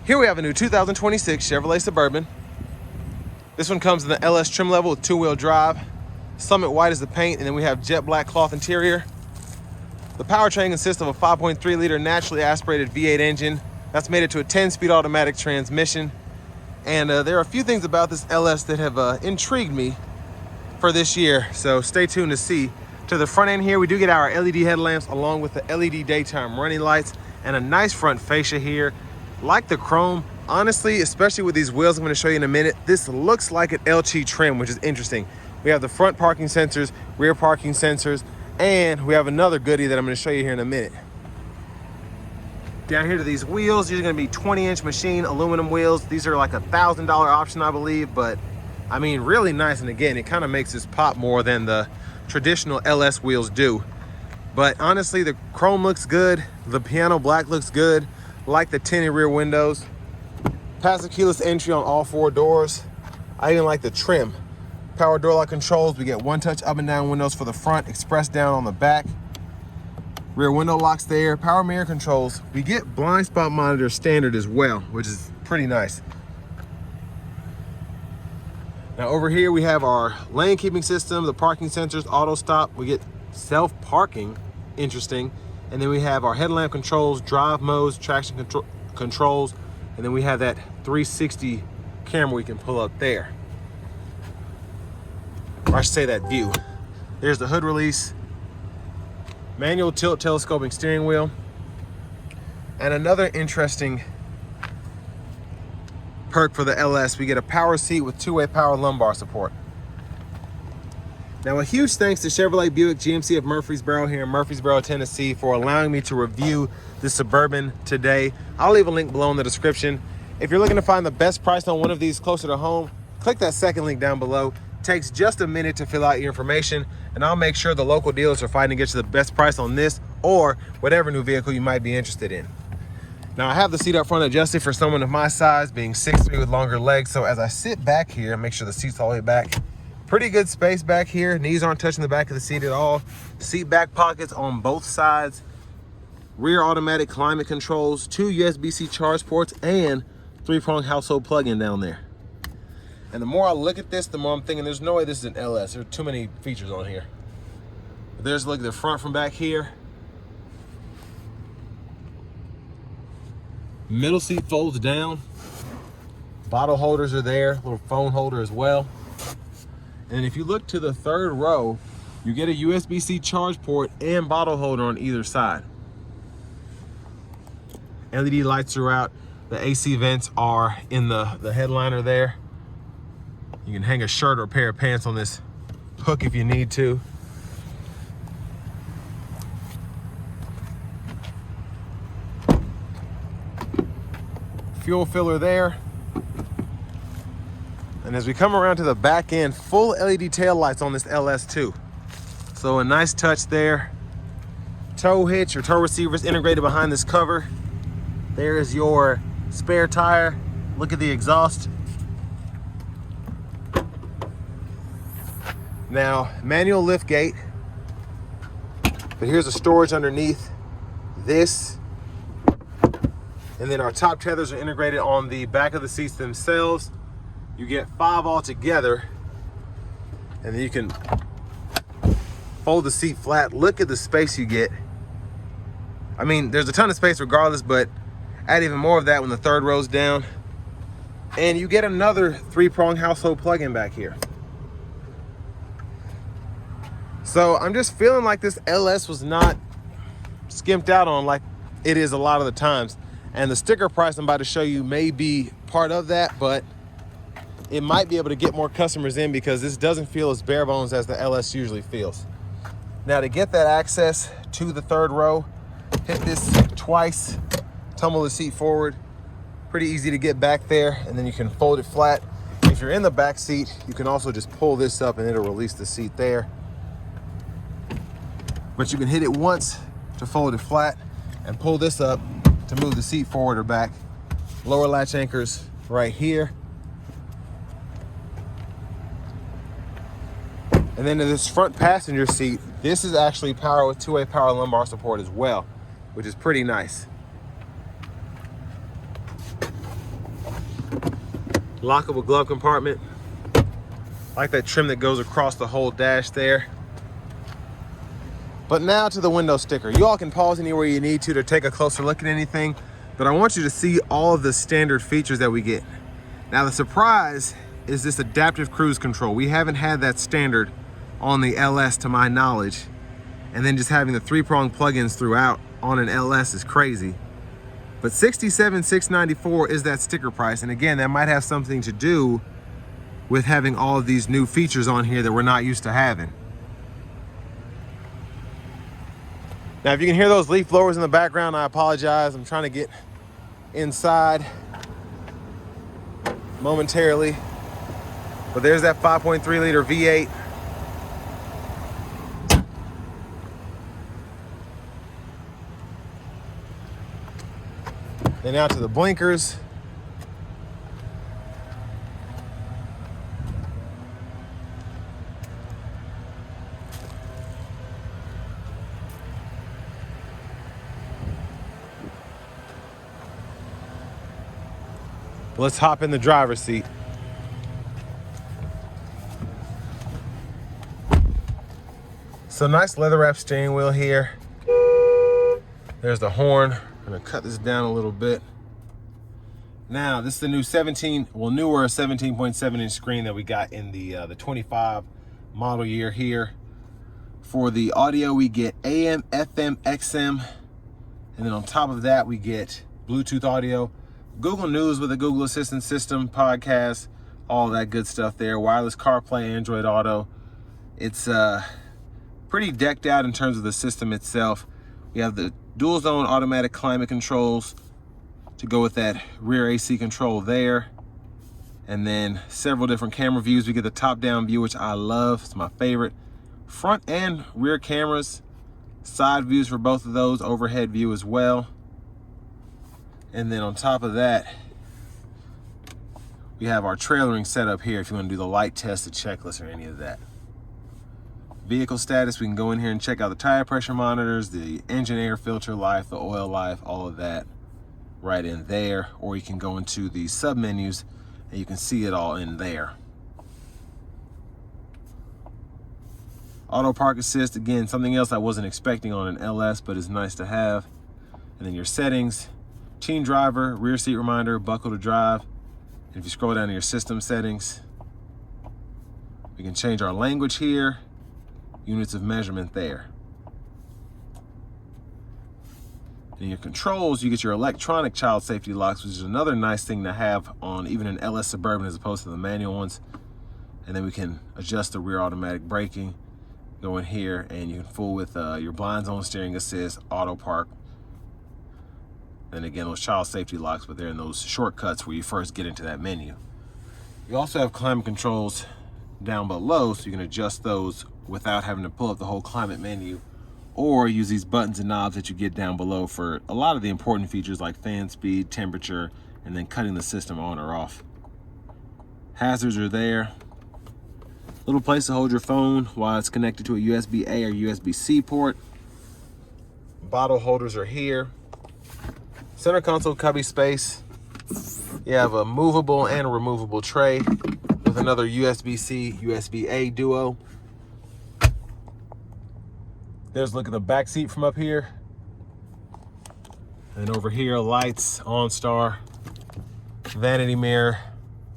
Here we have a new 2026 Chevrolet Suburban. This one comes in the LS trim level with two-wheel drive. Summit white is the paint, and then we have jet black cloth interior. The powertrain consists of a 5.3 liter naturally aspirated V8 engine that's made it to a 10-speed automatic transmission. And there are a few things about this LS that have intrigued me for this year, so stay tuned to see. To the front end here, we do get our LED headlamps along with the LED daytime running lights and a nice front fascia here. Like the chrome, honestly, especially with these wheels I'm going to show you in a minute, this looks like an LT trim, which is interesting. We have the front parking sensors, rear parking sensors, and we have another goodie that I'm going to show you here in a minute. Down here to these wheels, these are going to be 20-inch machine aluminum wheels. These are like $1,000 option, I believe, but I mean, really nice. And again, it kind of makes this pop more than the traditional LS wheels do. But honestly, the chrome looks good. The piano black looks good. Like the tinted rear windows. Passive keyless entry on all four doors. I even like the trim. Power door lock controls. We get one-touch up and down windows for the front, express down on the back. Rear window locks there. Power mirror controls. We get blind spot monitor standard as well, which is pretty nice. Now over here we have our lane keeping system, the parking sensors, auto stop. We get self-parking, interesting. And then we have our headlamp controls, drive modes, traction controls. And then we have that 360 camera we can pull up there. Or I should say that view. There's the hood release. Manual tilt telescoping steering wheel. And another interesting perk for the LS, we get a power seat with two-way power lumbar support. Now, a huge thanks to Chevrolet Buick GMC of Murfreesboro here in Murfreesboro, Tennessee for allowing me to review the Suburban today. I'll leave a link below in the description. If you're looking to find the best price on one of these closer to home, click that second link down below. It takes just a minute to fill out your information, and I'll make sure the local dealers are fighting to get you the best price on this or whatever new vehicle you might be interested in. Now, I have the seat up front adjusted for someone of my size, being 6'3" with longer legs. So as I sit back here, make sure the seat's all the way back. Pretty good space back here. Knees aren't touching the back of the seat at all. Seat back pockets on both sides. Rear automatic climate controls, 2 USB-C charge ports, and 3-prong household plug-in down there. And the more I look at this, the more I'm thinking there's no way this is an LS. There are too many features on here. But there's a look at the front from back here. Middle seat folds down. Bottle holders are there, little phone holder as well. And if you look to the third row, you get a USB-C charge port and bottle holder on either side. LED lights throughout. The AC vents are in the headliner there. You can hang a shirt or a pair of pants on this hook if you need to. Fuel filler there. And as we come around to the back end, full LED tail lights on this LS too. So a nice touch there. Tow hitch or tow receivers integrated behind this cover. There is your spare tire. Look at the exhaust. Now, manual lift gate. But here's the storage underneath this. And then our top tethers are integrated on the back of the seats themselves. You get 5 all together. And then you can fold the seat flat. Look at the space you get. I mean, there's a ton of space regardless, but add even more of that when the third row's down. And you get another 3-prong household plug-in back here. So I'm just feeling like this LS was not skimped out on like it is a lot of the times. And the sticker price I'm about to show you may be part of that, but it might be able to get more customers in because this doesn't feel as bare bones as the LS usually feels. Now, to get that access to the third row, hit this twice, tumble the seat forward. Pretty easy to get back there, and then you can fold it flat. If you're in the back seat, you can also just pull this up and it'll release the seat there. But you can hit it once to fold it flat and pull this up to move the seat forward or back. Lower latch anchors right here. And then to this front passenger seat, this is actually powered with 2-way power lumbar support as well, which is pretty nice. Lockable glove compartment. Like that trim that goes across the whole dash there. But now to the window sticker. You all can pause anywhere you need to take a closer look at anything, but I want you to see all of the standard features that we get. Now the surprise is this adaptive cruise control. We haven't had that standard on the LS to my knowledge. And then just having the 3-prong plugins throughout on an LS is crazy. But $67,694 is that sticker price. And again, that might have something to do with having all of these new features on here that we're not used to having. Now, if you can hear those leaf blowers in the background, I apologize. I'm trying to get inside momentarily. But there's that 5.3 liter V8. Then out to the blinkers. Let's hop in the driver's seat. So nice leather wrap steering wheel here. There's the horn. I'm gonna cut this down a little bit. Now, this is the new newer 17.7 inch screen that we got in the 25 model year here. For the audio, we get AM, FM, XM, and then on top of that, we get Bluetooth audio, Google News with a Google Assistant system, podcast, all that good stuff there. Wireless CarPlay, Android Auto. It's pretty decked out in terms of the system itself. We have the dual zone automatic climate controls to go with that rear AC control there. And then several different camera views. We get the top down view, which I love. It's my favorite. Front and rear cameras, side views for both of those, overhead view as well. And then on top of that, we have our trailering setup here if you want to do the light test, the checklist, or any of that. Vehicle status, we can go in here and check out the tire pressure monitors, the engine air filter life, the oil life, all of that right in there. Or you can go into the sub menus and you can see it all in there. Auto park assist, again, something else I wasn't expecting on an LS, but is nice to have. And then your settings, teen driver, rear seat reminder, buckle to drive. And if you scroll down to your system settings, we can change our language here, units of measurement there. In your controls, you get your electronic child safety locks, which is another nice thing to have on even an LS Suburban as opposed to the manual ones. And then we can adjust the rear automatic braking. Go in here and you can fool with your blind zone steering assist, auto park. And again, those child safety locks, but they're in those shortcuts where you first get into that menu. You also have climate controls down below, so you can adjust those without having to pull up the whole climate menu, or use these buttons and knobs that you get down below for a lot of the important features like fan speed, temperature, and then cutting the system on or off. Hazards are there. Little place to hold your phone while it's connected to a USB-A or USB-C port. Bottle holders are here. Center console cubby space. You have a movable and a removable tray with another USB-C, USB-A duo. There's a look at the back seat from up here. And over here, lights, OnStar, vanity mirror.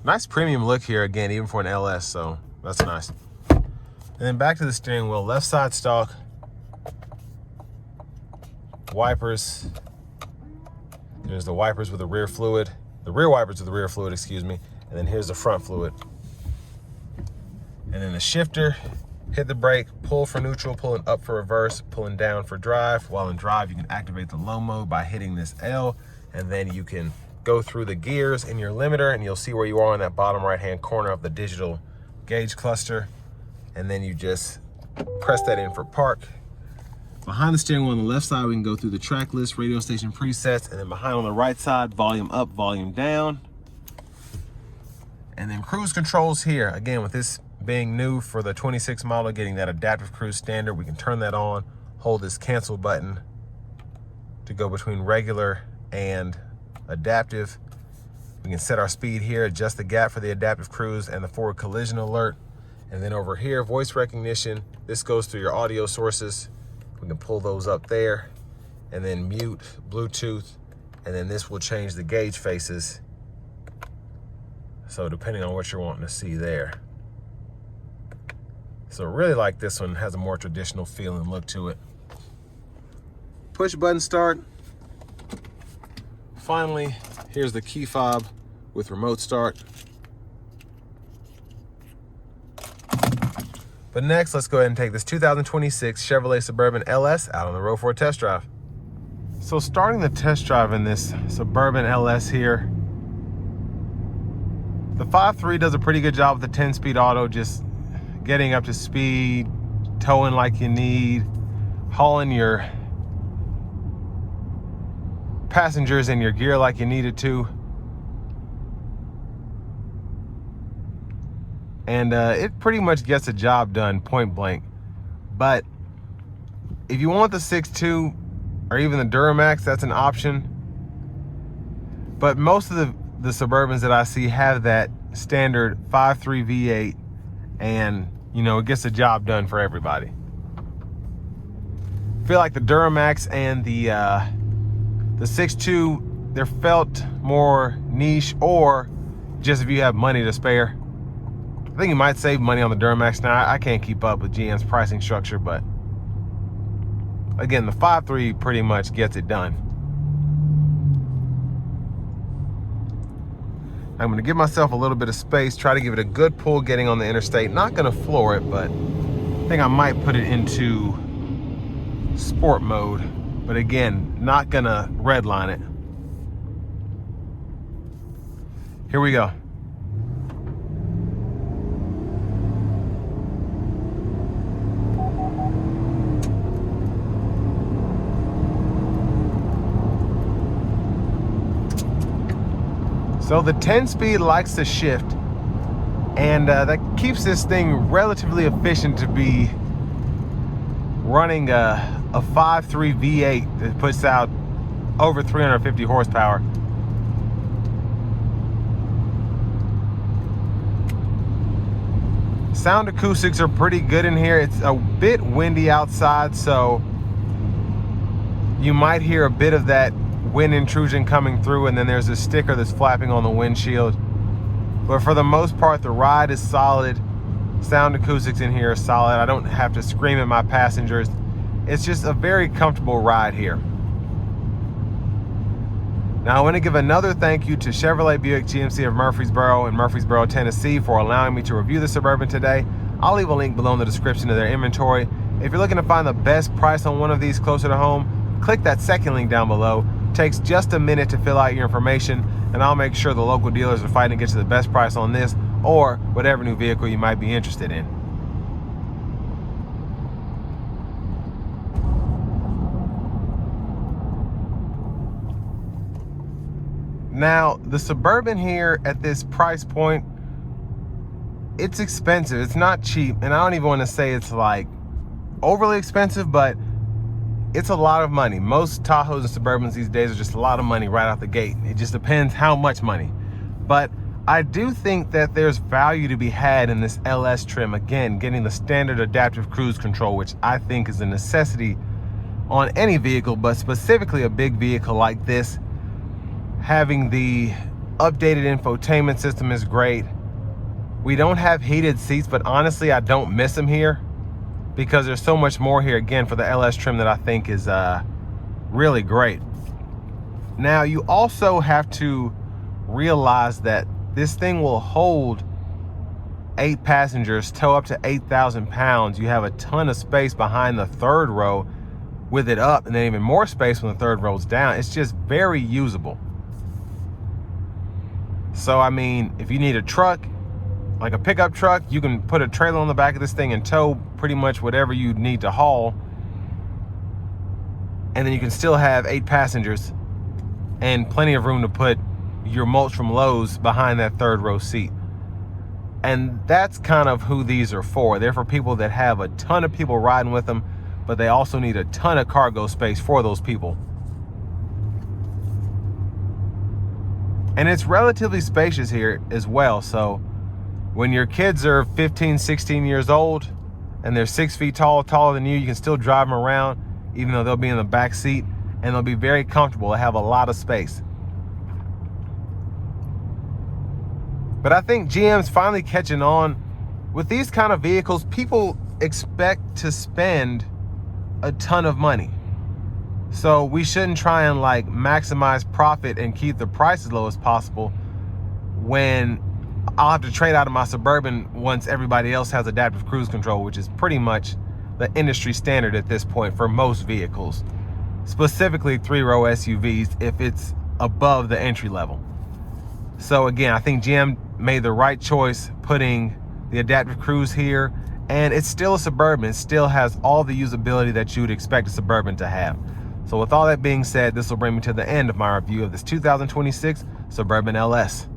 Nice premium look here again, even for an LS, so that's nice. And then back to the steering wheel, left side stock, wipers. There's the wipers with the rear fluid, the rear wipers with the rear fluid, excuse me. And then here's the front fluid. And then the shifter, hit the brake, pull for neutral, pulling up for reverse, pulling down for drive. While in drive, you can activate the low mode by hitting this L, and then you can go through the gears in your limiter, and you'll see where you are in that bottom right-hand corner of the digital gauge cluster. And then you just press that in for park. Behind the steering wheel on the left side, we can go through the track list, radio station presets, and then behind on the right side, volume up, volume down. And then cruise controls here. Again, with this being new for the 26 model, getting that adaptive cruise standard, we can turn that on, hold this cancel button to go between regular and adaptive. We can set our speed here, adjust the gap for the adaptive cruise and the forward collision alert. And then over here, voice recognition. This goes through your audio sources. We can pull those up there, and then mute, Bluetooth, and then this will change the gauge faces. So depending on what you're wanting to see there. So really like this one, has a more traditional feel and look to it. Push button start. Finally, here's the key fob with remote start. But next, let's go ahead and take this 2026 Chevrolet Suburban LS out on the road for a test drive. So starting the test drive in this Suburban LS here, the 5.3 does a pretty good job with the 10-speed auto, just getting up to speed, towing like you need, hauling your passengers in your gear like you needed to. And it pretty much gets the job done point blank. But if you want the 6.2 or even the Duramax, that's an option. But most of the Suburbans that I see have that standard 5.3 V8, and you know, it gets the job done for everybody. I feel like the Duramax and the 6.2, they're felt more niche, or just if you have money to spare. I think you might save money on the Duramax. Now, I can't keep up with GM's pricing structure, but again, the 5.3 pretty much gets it done. I'm gonna give myself a little bit of space, try to give it a good pull getting on the interstate. Not gonna floor it, but I think I might put it into sport mode. But again, not gonna redline it. Here we go. So the 10-speed likes to shift, and that keeps this thing relatively efficient to be running a 5.3 V8 that puts out over 350 horsepower. Sound acoustics are pretty good in here. It's a bit windy outside, so you might hear a bit of that wind intrusion coming through, and then there's a sticker that's flapping on the windshield. But for the most part, the ride is solid. Sound acoustics in here are solid. I don't have to scream at my passengers. It's just a very comfortable ride here. Now I want to give another thank you to Chevrolet Buick GMC of Murfreesboro in Murfreesboro, Tennessee for allowing me to review the Suburban today. I'll leave a link below in the description of their inventory. If you're looking to find the best price on one of these closer to home, click that second link down below. Takes just a minute to fill out your information, and I'll make sure the local dealers are fighting to get you the best price on this or whatever new vehicle you might be interested in. Now, the Suburban here at this price point, it's expensive. It's not cheap, and I don't even want to say it's like overly expensive, but it's a lot of money. Most Tahoes and Suburbans these days are just a lot of money right out the gate. It just depends how much money. But I do think that there's value to be had in this LS trim. Again, getting the standard adaptive cruise control, which I think is a necessity on any vehicle, but specifically a big vehicle like this. Having the updated infotainment system is great. We don't have heated seats, but honestly, I don't miss them here, because there's so much more here, again, for the LS trim that I think is really great. Now, you also have to realize that this thing will hold 8 passengers, tow up to 8,000 pounds. You have a ton of space behind the third row with it up, and then even more space when the third row's down. It's just very usable. So, I mean, if you need a truck, like a pickup truck, you can put a trailer on the back of this thing and tow pretty much whatever you need to haul. And then you can still have 8 passengers and plenty of room to put your mulch from Lowe's behind that third row seat. And that's kind of who these are for. They're for people that have a ton of people riding with them, but they also need a ton of cargo space for those people. And it's relatively spacious here as well. So when your kids are 15, 16 years old and they're 6 feet tall, taller than you can still drive them around, even though they'll be in the back seat, and they'll be very comfortable. They have a lot of space. But I think GM's finally catching on. With these kind of vehicles, people expect to spend a ton of money. So we shouldn't try and like maximize profit and keep the price as low as possible when I'll have to trade out of my Suburban once everybody else has adaptive cruise control, which is pretty much the industry standard at this point for most vehicles, specifically 3-row SUVs if it's above the entry level. So again, I think GM made the right choice putting the adaptive cruise here, and it's still a Suburban. It still has all the usability that you would expect a Suburban to have. So with all that being said, this will bring me to the end of my review of this 2026 Suburban LS.